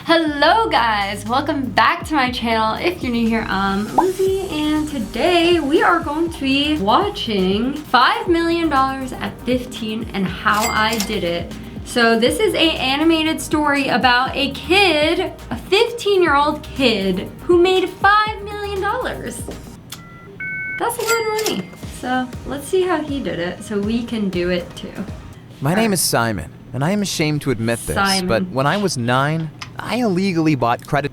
Hello guys, welcome back to my channel. If you're new here, I'm Lizzy, and today we are going to be watching $5 million at 15 and how I did it. So this is an animated story about a kid, a 15-year-old kid who made $5 million. That's a lot of money. So let's see how he did it so we can do it too. My name is Simon, and I am ashamed to admit this, Simon. but when I was 9, I illegally bought credit.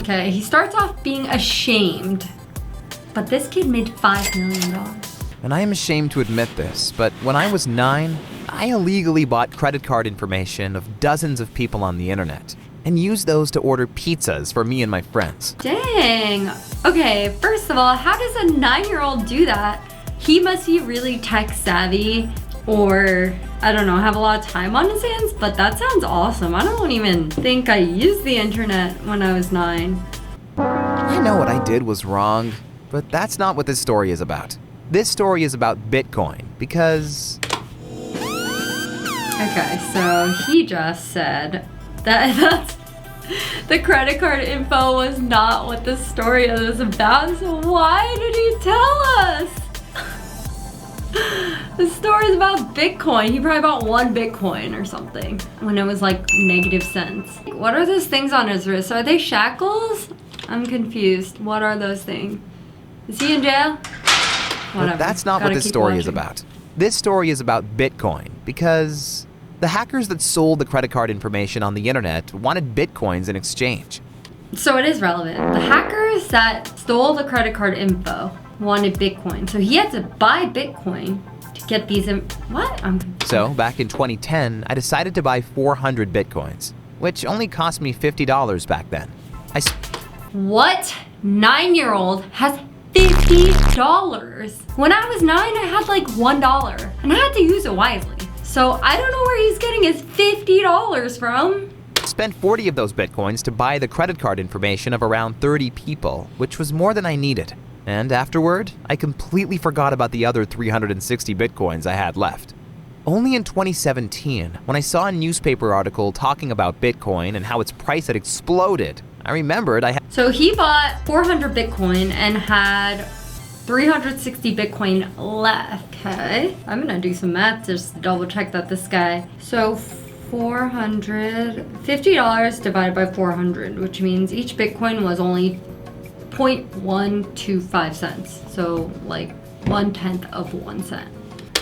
Okay, he starts off being ashamed, but this kid made $5 million. And I am ashamed to admit this, but when I was 9, I illegally bought credit card information of dozens of people on the internet and used those to order pizzas for me and my friends. Dang. Okay, first of all, how does a 9-year-old do that? He must be really tech savvy or, I don't know, have a lot of time on his hands, but that sounds awesome. I don't even think I used the internet when I was 9. I know what I did was wrong, but that's not what this story is about. This story is about Bitcoin because... Okay, so he just said that the credit card info was not what the story was about, so why did he tell us? The story is about Bitcoin. He probably bought 1 Bitcoin or something when it was like negative cents. What are those things on his wrist? Are they shackles? I'm confused. What are those things? Is he in jail? Whatever. But that's not what this story is about. This story is about Bitcoin because the hackers that sold the credit card information on the internet wanted Bitcoins in exchange. So it is relevant. The hackers that stole the credit card info wanted Bitcoin. So he had to buy Bitcoin to get these So back in 2010, I decided to buy 400 Bitcoins, which only cost me $50 back then. What 9-year-old has $50? When I was 9, I had like $1 and I had to use it wisely. So I don't know where he's getting his $50 from. Spent 40 of those Bitcoins to buy the credit card information of around 30 people, which was more than I needed. And afterward, I completely forgot about the other 360 Bitcoins I had left. Only in 2017, when I saw a newspaper article talking about Bitcoin and how its price had exploded, I remembered I had... So he bought 400 Bitcoin and had 360 Bitcoin left. Okay, I'm gonna do some math just to double check that this guy. So $450 divided by 400, which means each Bitcoin was only 0.125 cents. So like 1/10 of 1 cent.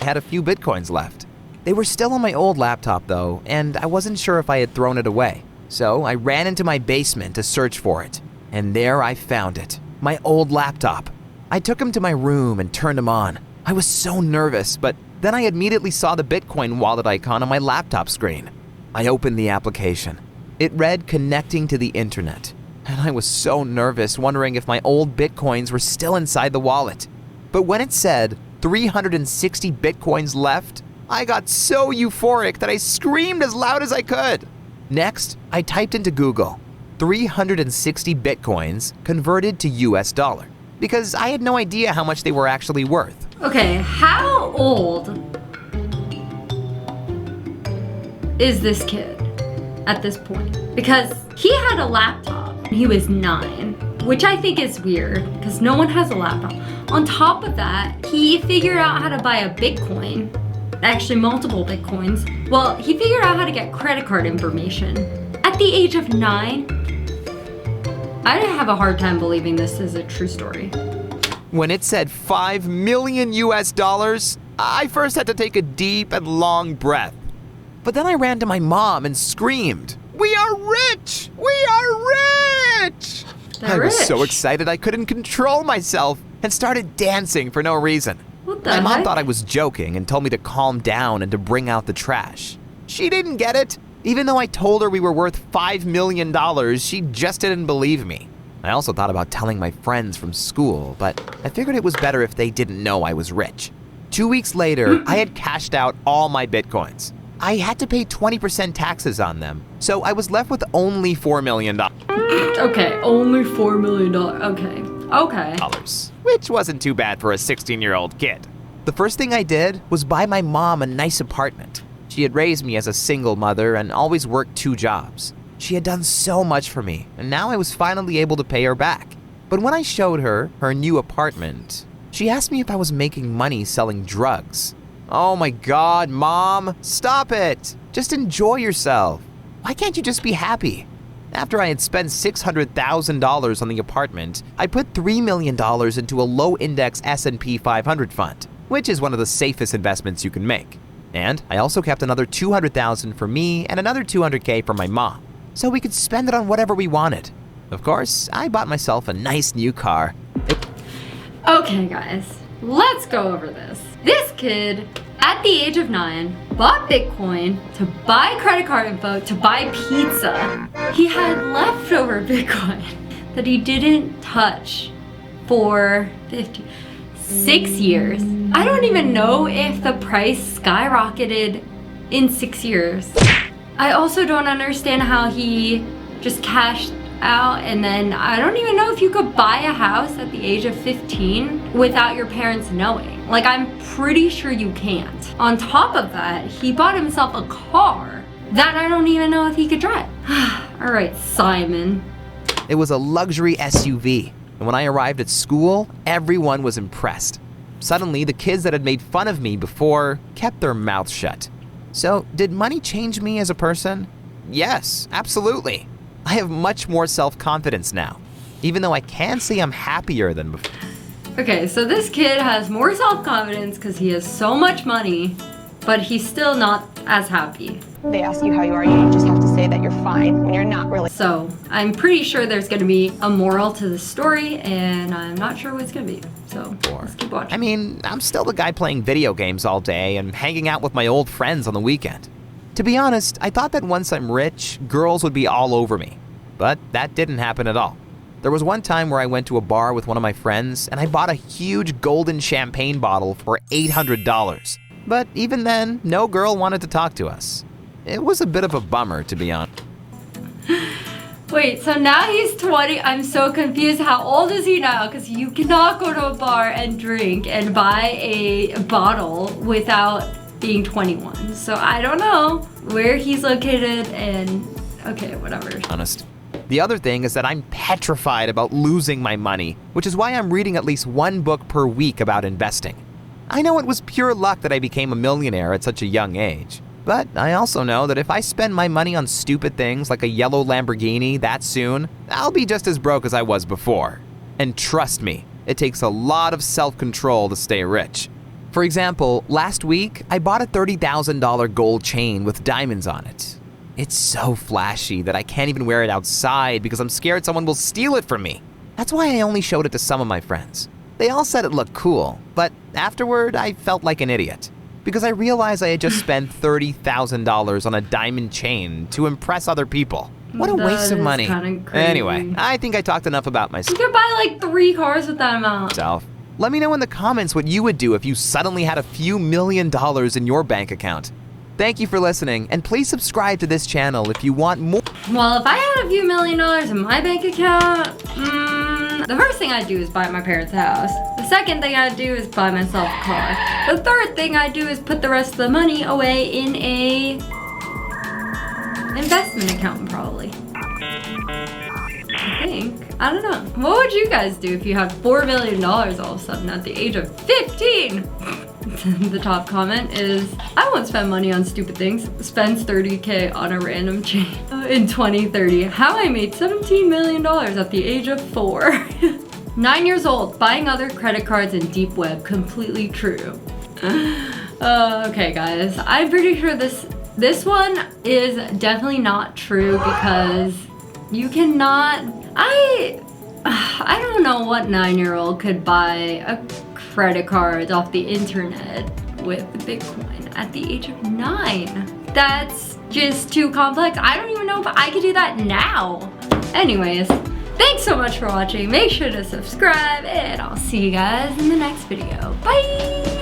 I had a few Bitcoins left. They were still on my old laptop though, and I wasn't sure if I had thrown it away. So I ran into my basement to search for it. And there I found it, my old laptop. I took him to my room and turned him on. I was so nervous, but then I immediately saw the Bitcoin wallet icon on my laptop screen. I opened the application. It read connecting to the internet. And I was so nervous, wondering if my old Bitcoins were still inside the wallet. But when it said 360 Bitcoins left, I got so euphoric that I screamed as loud as I could. Next, I typed into Google, 360 Bitcoins converted to US dollar, because I had no idea how much they were actually worth. Okay, how old is this kid at this point? Because he had a laptop. He was 9, which I think is weird because no one has a laptop. On top of that, he figured out how to buy a Bitcoin, actually multiple Bitcoins. Well, he figured out how to get credit card information. At the age of 9, I have a hard time believing this is a true story. When it said 5 million US dollars, I first had to take a deep and long breath. But then I ran to my mom and screamed, "We are rich! We are rich!" I was so excited I couldn't control myself and started dancing for no reason. What the My mom heck? thought I was joking and told me to calm down and to bring out the trash. She didn't get it. Even though I told her we were worth $5 million, she just didn't believe me. I also thought about telling my friends from school, but I figured it was better if they didn't know I was rich. 2 weeks later, I had cashed out all my Bitcoins. I had to pay 20% taxes on them, so I was left with only $4 million. Okay, only $4 million. Okay. Which wasn't too bad for a 16-year-old kid. The first thing I did was buy my mom a nice apartment. She had raised me as a single mother and always worked 2 jobs. She had done so much for me, and now I was finally able to pay her back. But when I showed her her new apartment, she asked me if I was making money selling drugs. Oh my God, Mom, stop it! Just enjoy yourself. Why can't you just be happy? After I had spent $600,000 on the apartment, I put $3 million into a low-index S&P 500 fund, which is one of the safest investments you can make. And I also kept another $200,000 for me and another $200K for my mom, so we could spend it on whatever we wanted. Of course, I bought myself a nice new car. Okay, guys, let's go over this. This kid, at the age of 9, bought Bitcoin to buy credit card info to buy pizza. He had leftover Bitcoin that he didn't touch for 6 years. I don't even know if the price skyrocketed in 6 years. I also don't understand how he just cashed out, and then I don't even know if you could buy a house at the age of 15 without your parents knowing. Like, I'm pretty sure you can't. On top of that, he bought himself a car that I don't even know if he could drive. All right, Simon. It was a luxury SUV, and when I arrived at school, everyone was impressed. Suddenly, the kids that had made fun of me before kept their mouths shut. So, did money change me as a person? Yes, absolutely. I have much more self-confidence now, even though I can say I'm happier than before. Okay, so this kid has more self-confidence because he has so much money, but he's still not as happy. They ask you how you are, you just have to say that you're fine when you're not really. So I'm pretty sure there's going to be a moral to the story, and I'm not sure what it's going to be. So let's keep watching. I mean, I'm still the guy playing video games all day and hanging out with my old friends on the weekend. To be honest, I thought that once I'm rich, girls would be all over me. But that didn't happen at all. There was one time where I went to a bar with one of my friends and I bought a huge golden champagne bottle for $800. But even then, no girl wanted to talk to us. It was a bit of a bummer, to be honest. Wait, so now he's 20. I'm so confused. How old is he now? Because you cannot go to a bar and drink and buy a bottle without being 21. So I don't know where he's located and okay, whatever. Honest. The other thing is that I'm petrified about losing my money, which is why I'm reading at least 1 book per week about investing. I know it was pure luck that I became a millionaire at such a young age. But I also know that if I spend my money on stupid things like a yellow Lamborghini that soon, I'll be just as broke as I was before. And trust me, it takes a lot of self-control to stay rich. For example, last week, I bought a $30,000 gold chain with diamonds on it. It's so flashy that I can't even wear it outside because I'm scared someone will steal it from me. That's why I only showed it to some of my friends. They all said it looked cool, but afterward, I felt like an idiot. Because I realized I had just spent $30,000 on a diamond chain to impress other people. What a waste of money. Anyway, I think I talked enough about myself. You could buy like 3 cars with that amount. Let me know in the comments what you would do if you suddenly had a few $1 million in your bank account. Thank you for listening, and please subscribe to this channel if you want more. Well, if I had a few $1 million in my bank account, the first thing I'd do is buy my parents' house. The second thing I'd do is buy myself a car. The third thing I'd do is put the rest of the money away in a investment account, probably. I think. I don't know. What would you guys do if you had $4 million all of a sudden at the age of 15? The top comment is, I won't spend money on stupid things. Spends $30K on a random chain. In 2030, how I made $17 million at the age of 4. 9 years old, buying other credit cards in deep web, completely true. Okay guys, I'm pretty sure this one is definitely not true because you cannot, I don't know what 9-year-old could buy a credit card off the internet with Bitcoin at the age of 9. That's just too complex. I don't even know if I could do that now. Anyways, thanks so much for watching. Make sure to subscribe and I'll see you guys in the next video. Bye!